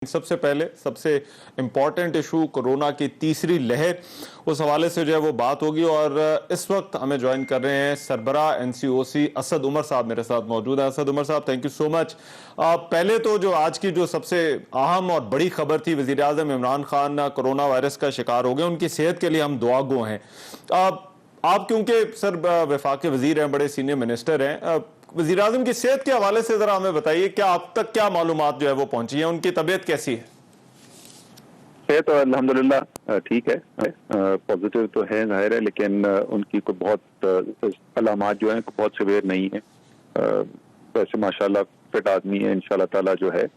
सबसे पहले सबसे इम्पॉर्टेंट इशू कोरोना की तीसरी लहर, उस हवाले से जो है वो बात होगी। और इस वक्त हमें ज्वाइन कर रहे हैं सरबराह एनसीओसी असद उमर साहब मेरे साथ मौजूद है। असद उमर साहब, थैंक यू सो मच। पहले तो जो आज की जो सबसे अहम और बड़ी खबर थी, वजीर आज़म इमरान खान कोरोना वायरस का शिकार हो गए, उनकी सेहत के लिए हम दुआ गो हैं। आप क्योंकि सर वफाकी वजीर हैं, बड़े सीनियर मिनिस्टर हैं, वज़ीर आज़म की सेहत के हवाले से जरा हमें बताइए, क्या अब तक क्या मालूमात जो है वो पहुंची है, उनकी तबीयत कैसी है? सेहत अल्हम्दुलिल्लाह ठीक है, पॉजिटिव तो है जाहिर है, लेकिन उनकी कोई बहुत अलामात जो हैं बहुत सिवियर नहीं है। वैसे माशाल्लाह फिट आदमी है, इंशाल्लाह ताला जो है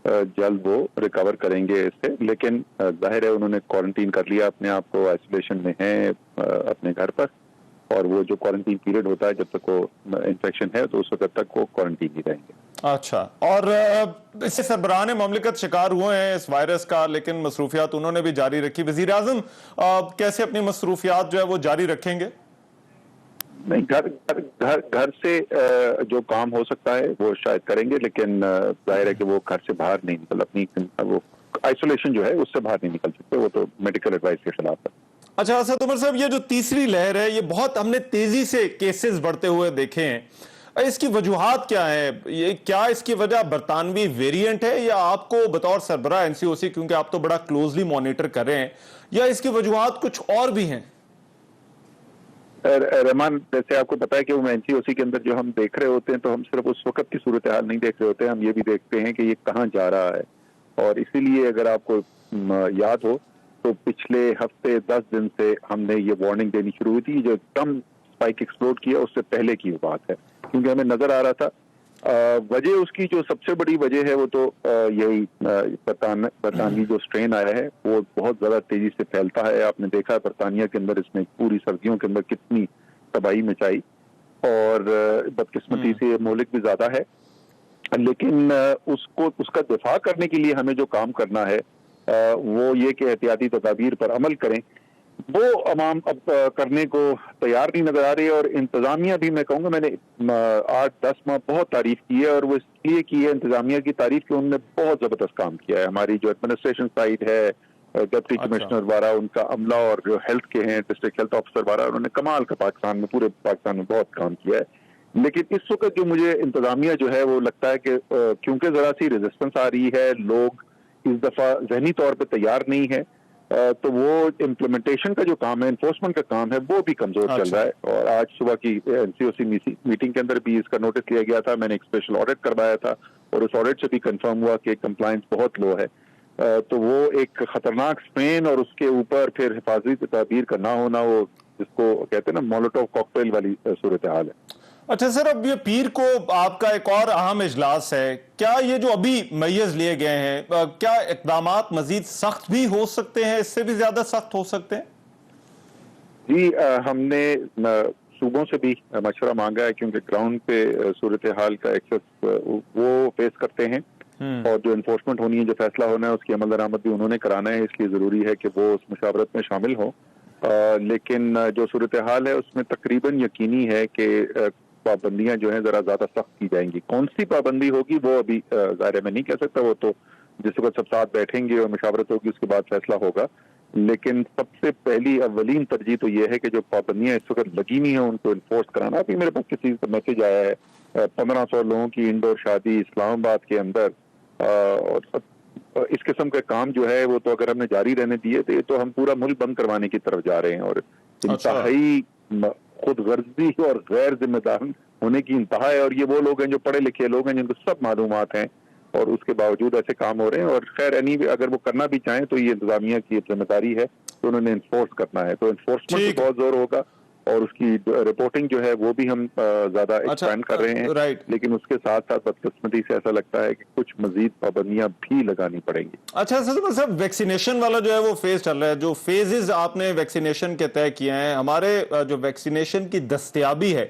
जल्द वो रिकवर करेंगे इससे। लेकिन जाहिर है उन्होंने क्वारंटीन कर लिया अपने आप को, आइसोलेशन में है अपने घर पर, और वो जो क्वारंटीन पीरियड होता है जब तक वो इन्फेक्शन है तो उस वक्त तक वो क्वारंटीन ही रहेंगे। अच्छा, और इससे सरबराह ममलिकत शिकार हुए हैं इस वायरस का, लेकिन मसरूफियात उन्होंने भी जारी रखी। वजीर आज़म कैसे अपनी मसरूफियात जो है वो जारी रखेंगे? नहीं, घर से जो काम हो सकता है वो शायद करेंगे, लेकिन जाहिर है कि वो घर से बाहर नहीं निकल, अपनी वो आइसोलेशन जो है उससे बाहर नहीं निकल सकते, वो तो मेडिकल एडवाइस के खिलाफ है। अच्छा असद उमर साहब, ये जो तीसरी लहर है, ये बहुत हमने तेजी से केसेस बढ़ते हुए देखे हैं, इसकी वजूहात क्या है? ये क्या इसकी वजह बरतानवी वेरिएंट है, या आपको बतौर सरबराह एनसीओसी, क्योंकि आप तो बड़ा क्लोजली मॉनिटर कर रहे हैं, या इसकी वजूहात कुछ और भी हैं? रहमान, जैसे आपको पता है कि वो एनसीओसी के अंदर जो हम देख रहे होते हैं तो हम सिर्फ उस वक्त की सूरत हाल नहीं देख रहे होते हैं, हम ये भी देखते हैं कि ये कहाँ जा रहा है। और इसीलिए अगर आपको याद हो तो पिछले हफ्ते 10 दिन से हमने ये वार्निंग देनी शुरू हुई थी, जो एकदम स्पाइक एक्सप्लोड किया उससे पहले की बात है, क्योंकि हमें नजर आ रहा था। वजह उसकी जो सबसे बड़ी वजह है वो तो यही बरतानवी जो स्ट्रेन आया है वो बहुत ज्यादा तेजी से फैलता है। आपने देखा है बरतानिया के अंदर इसने पूरी सर्दियों के अंदर कितनी तबाही मचाई, और बदकिस्मती से मुल्क भी ज्यादा है। लेकिन उसका दिफा करने के लिए हमें जो काम करना है वो ये कि एहतियाती तदाबीर पर अमल करें, वो अवाम अब करने को तैयार नहीं नजर आ रही है। और इंतजामिया भी, मैं कहूँगा, मैंने 8-10 माह बहुत तारीफ की है, और वो इसलिए की है इंतजामिया की तारीफ कि उन्होंने बहुत जबरदस्त काम किया है। हमारी जो एडमिनिस्ट्रेशन साइड है, डिप्टी कमिश्नर वाला, उनका अमला, और जो हेल्थ के हैं डिस्ट्रिक्ट हेल्थ ऑफिसर वाला, उन्होंने कमाल का पाकिस्तान में, पूरे पाकिस्तान में बहुत काम किया है। लेकिन इस वक्त जो मुझे इंतजामिया जो है वो लगता है कि क्योंकि जरा सी रेजिस्टेंस आ रही है, लोग इस दफा जहनी तौर पर तैयार नहीं है, तो वो इम्प्लीमेंटेशन का जो काम है, एनफोर्समेंट का काम है, वो भी कमजोर चल रहा है। और आज सुबह की एनसीओसी मीटिंग के अंदर भी इसका नोटिस लिया गया था। मैंने एक स्पेशल ऑडिट करवाया था, और उस ऑडिट से भी कंफर्म हुआ कि कंप्लायंस बहुत लो है। तो वो एक खतरनाक स्ट्रेन, और उसके ऊपर फिर हिफाजती तदाबीर का ना होना, वो जिसको कहते हैं ना मोलोटोव कॉकटेल वाली सूरत हाल है। अच्छा सर, अब ये पीर को आपका एक और अहम इजलास है, क्या ये जो अभी मैयज लिए गए हैं, क्या इक़दामात मजीद सख्त भी हो सकते हैं, इससे भी ज्यादा सख्त हो सकते हैं? जी, हमने सूबों से भी मशवरा मांगा है, क्योंकि ग्राउंड पे सूरत हाल का एक्सेस वो फेस करते हैं, और जो इन्फोर्समेंट होनी है, जो फैसला होना है, उसकी अमल दरामद भी उन्होंने कराना है। इसलिए जरूरी है कि वो उस मुशावरत में शामिल हो। लेकिन जो सूरत हाल है उसमें तकरीबन यकीनी है कि पाबंदियां जो हैं जरा ज्यादा सख्त की जाएंगी। कौन सी पाबंदी होगी वो अभी ज़ाहिर में नहीं कह सकता, वो तो जिस वक्त सब साथ बैठेंगे और मुशावरत होगी उसके बाद फैसला होगा। लेकिन सबसे पहली अवलीन तरजीह तो ये है कि जो पाबंदियां इस वक्त लगी हुई हैं उनको इन्फोर्स कराना। अभी मेरे पास किसी का मैसेज आया है, 1500 लोगों की इंडोर शादी इस्लामाबाद के अंदर, और इस किस्म का काम जो है वो तो अगर हमने जारी रहने दिए तो ये तो हम पूरा मुल्क बंद करवाने की तरफ जा रहे हैं। और इंतहाई खुद गर्जी और गैर जिम्मेदार होने की इंतहा है। और ये वो लोग हैं जो पढ़े लिखे लोग हैं, जिनको सब मालूमात हैं, और उसके बावजूद ऐसे काम हो रहे हैं। और खैर अगर वो करना भी चाहें तो ये इंतजामिया की जिम्मेदारी है, तो उन्होंने इन्फोर्स करना है। तो इन्फोर्समेंट पर बहुत जोर होगा, और उसकी रिपोर्टिंग जो है वो भी हम ज्यादा एक्सपेंड कर रहे हैं। लेकिन उसके साथ साथ बदकिस्मती से ऐसा लगता है कि कुछ मजीद पाबंदियां भी लगानी पड़ेंगी। अच्छा सर, वैक्सीनेशन वाला जो है वो फेज चल रहा है, जो फेजेस आपने वैक्सीनेशन के तय किए हैं, हमारे जो वैक्सीनेशन की दस्तयाबी है,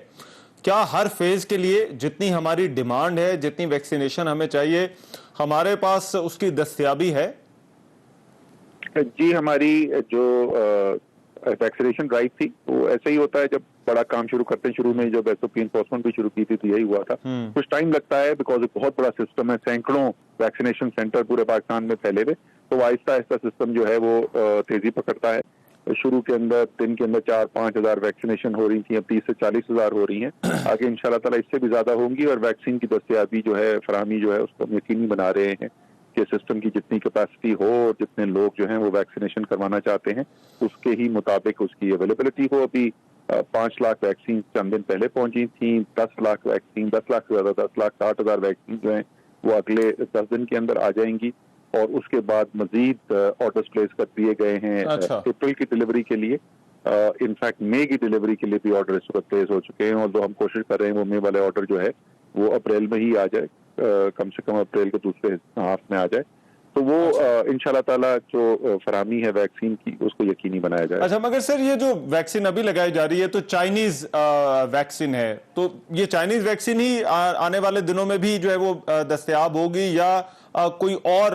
क्या हर फेज के लिए जितनी हमारी डिमांड है, जितनी वैक्सीनेशन हमें चाहिए, हमारे पास उसकी दस्तयाबी है? जी, हमारी जो ویکسینیشن ڈرائیو تھی. وہ ایسے ہی ہوتا ہے جب بڑا کام شروع کرتے ہیں, شروع میں جب SOP انفورسمنٹ بھی شروع کی تھی تو یہی ہوا تھا. کچھ ٹائم لگتا ہے بیکاز ایک بہت بڑا سسٹم ہے, سینکڑوں ویکسینیشن سینٹر پورے پاکستان میں پھیلے ہوئے, تو آہستہ آہستہ سسٹم جو ہے وہ تیزی پکڑتا ہے. شروع کے اندر دن کے اندر 4-5 ہزار ویکسینیشن ہو رہی تھیں, اب 30 سے 40 ہزار ہو رہی ہیں. آگے انشاءاللہ تعالیٰ اس سے بھی زیادہ ہوں گی, اور ویکسین کی دستیابی جو ہے, فراہمی جو ہے, اس کو ہم یقینی بنا رہے ہیں کہ سسٹم کی جتنی کیپیسٹی ہو اور جتنے لوگ جو ہیں وہ ویکسینیشن کروانا چاہتے ہیں اس کے ہی مطابق اس کی اویلیبلٹی ہو. ابھی 5 لاکھ ویکسین چند دن پہلے پہنچی تھیں, 10 لاکھ ویکسین, 10 لاکھ سے زیادہ 10,60,000 ویکسین جو ہیں وہ اگلے 10 دن کے اندر آ جائیں گی, اور اس کے بعد مزید آرڈرز پلیس کر دیے گئے ہیں اپریل کی ڈلیوری کے لیے. انفیکٹ مئی کی ڈلیوری کے لیے بھی آرڈر اس وقت پلیس ہو چکے ہیں, اور جو ہم کوشش کر رہے ہیں وہ مئی والے آرڈر جو ہے وہ اپریل میں ہی آ جائے, کم سے کم اپریل کے دوسرے ہاف میں آ جائے. تو وہ انشاءاللہ تعالیٰ جو فراہمی ہے ویکسین کی اس کو یقینی بنایا جائے. اچھا, مگر سر یہ جو ویکسین ابھی لگائی جا رہی ہے تو چائنیز ویکسین ہے, تو یہ چائنیز ویکسین ہی آنے والے دنوں میں بھی جو ہے وہ دستیاب ہوگی, یا کوئی اور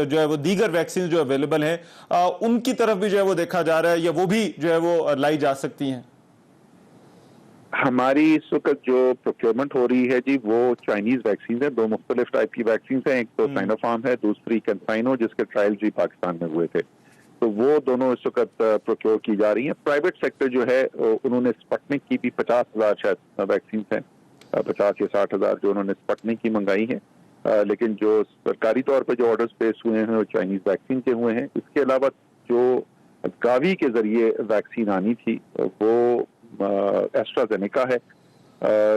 جو ہے وہ دیگر ویکسین جو اویلیبل ہیں ان کی طرف بھی جو ہے وہ دیکھا جا رہا ہے, یا وہ بھی جو ہے وہ لائی جا سکتی ہیں؟ ہماری اس وقت جو پروکیورمنٹ ہو رہی ہے جی وہ چائنیز ویکسین ہے. 2 مختلف ٹائپ کی ویکسینز ہیں, ایک تو سائنو فارم ہے, دوسری کنسائنو جس کے ٹرائلز بھی پاکستان میں ہوئے تھے. تو وہ دونوں اس وقت پروکیور کی جا رہی ہیں. پرائیویٹ سیکٹر جو ہے انہوں نے اسپٹنک کی بھی 50,000 شاید ویکسینز ہیں, 50 یا 60,000 جو انہوں نے اسپٹنک کی منگائی ہیں. لیکن جو سرکاری طور پہ جو آرڈرز پیش ہوئے ہیں وہ چائنیز ویکسین کے ہوئے ہیں. اس کے علاوہ جو گاوی کے ذریعے ویکسین آنی تھی وہ ایسٹرازینیکا ہے,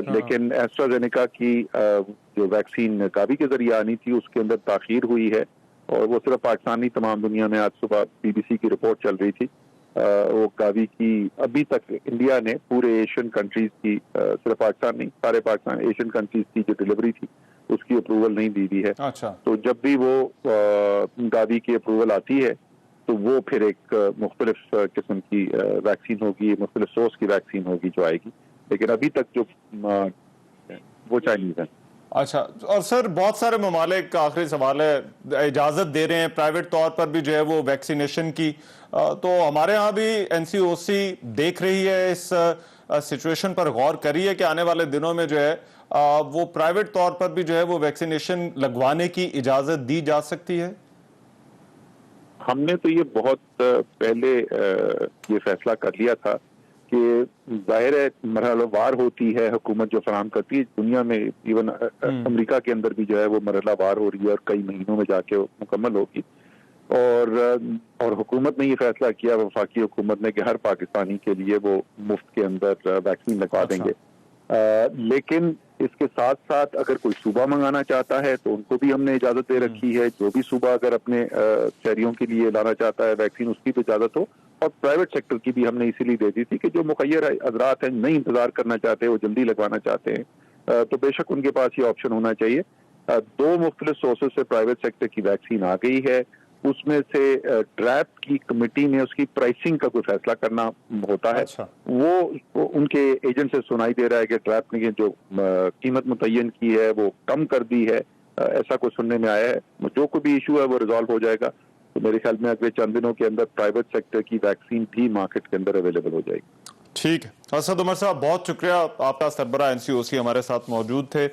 لیکن ایسٹرازینیکا کی جو ویکسین گاوی کے ذریعے آنی تھی اس کے اندر تاخیر ہوئی ہے, اور وہ صرف پاکستان نہیں تمام دنیا میں. آج صبح BBC کی رپورٹ چل رہی تھی, وہ گاوی کی ابھی تک انڈیا نے پورے ایشین کنٹریز کی, صرف پاکستان نہیں سارے پاکستان ایشین کنٹریز کی جو ڈلیوری تھی اس کی اپروول نہیں دی ہے. تو جب بھی وہ گاوی کی اپروول آتی ہے تو وہ پھر ایک مختلف قسم کی ویکسین ہوگی, مختلف سورس کی ویکسین ہوگی جو آئے گی, لیکن ابھی تک جو وہ چائنیز ہیں. اچھا, اور سر بہت سارے ممالک, آخری سوال ہے, اجازت دے رہے ہیں پرائیویٹ طور پر بھی جو ہے وہ ویکسینیشن کی, تو ہمارے ہاں بھی NCOC دیکھ رہی ہے اس سچویشن پر, غور کری ہے کہ آنے والے دنوں میں جو ہے وہ پرائیویٹ طور پر بھی جو ہے وہ ویکسینیشن لگوانے کی اجازت دی جا سکتی ہے؟ ہم نے تو یہ بہت پہلے یہ فیصلہ کر لیا تھا کہ ظاہر ہے مرحلہ وار ہوتی ہے حکومت جو فراہم کرتی ہے. دنیا میں ایون امریکہ کے اندر بھی جو ہے وہ مرحلہ وار ہو رہی ہے اور کئی مہینوں میں جا کے مکمل ہوگی, اور حکومت نے یہ فیصلہ کیا, وفاقی حکومت نے, کہ ہر پاکستانی کے لیے وہ مفت کے اندر ویکسین لگوا دیں گے. لیکن اس کے ساتھ ساتھ اگر کوئی صوبہ منگانا چاہتا ہے تو ان کو بھی ہم نے اجازت دے رکھی ہے. جو بھی صوبہ اگر اپنے شہریوں کے لیے لانا چاہتا ہے ویکسین اس کی تو اجازت ہو, اور پرائیویٹ سیکٹر کی بھی ہم نے اسی لیے دے دی تھی کہ جو مخیر حضرات ہیں نہیں انتظار کرنا چاہتے, وہ جلدی لگوانا چاہتے ہیں, تو بے شک ان کے پاس یہ آپشن ہونا چاہیے. 2 مختلف سورسز سے پرائیویٹ سیکٹر کی ویکسین آ گئی ہے. اس میں سے ڈریپ کی کمیٹی نے اس کی پرائسنگ کا کوئی فیصلہ کرنا ہوتا ہے. وہ ان کے ایجنٹ سے سنائی دے رہا ہے کہ ڈریپ نے جو قیمت متعین کی ہے وہ کم کر دی ہے, ایسا کوئی سننے میں آیا ہے. جو کوئی بھی ایشو ہے وہ ریزالو ہو جائے گا, تو میرے خیال میں اگلے چند دنوں کے اندر پرائیویٹ سیکٹر کی ویکسین بھی مارکیٹ کے اندر اویلیبل ہو جائے گی. ٹھیک ہے, اسد عمر صاحب بہت شکریہ, آپ کا سربراہ NCOC ہمارے ساتھ موجود تھے.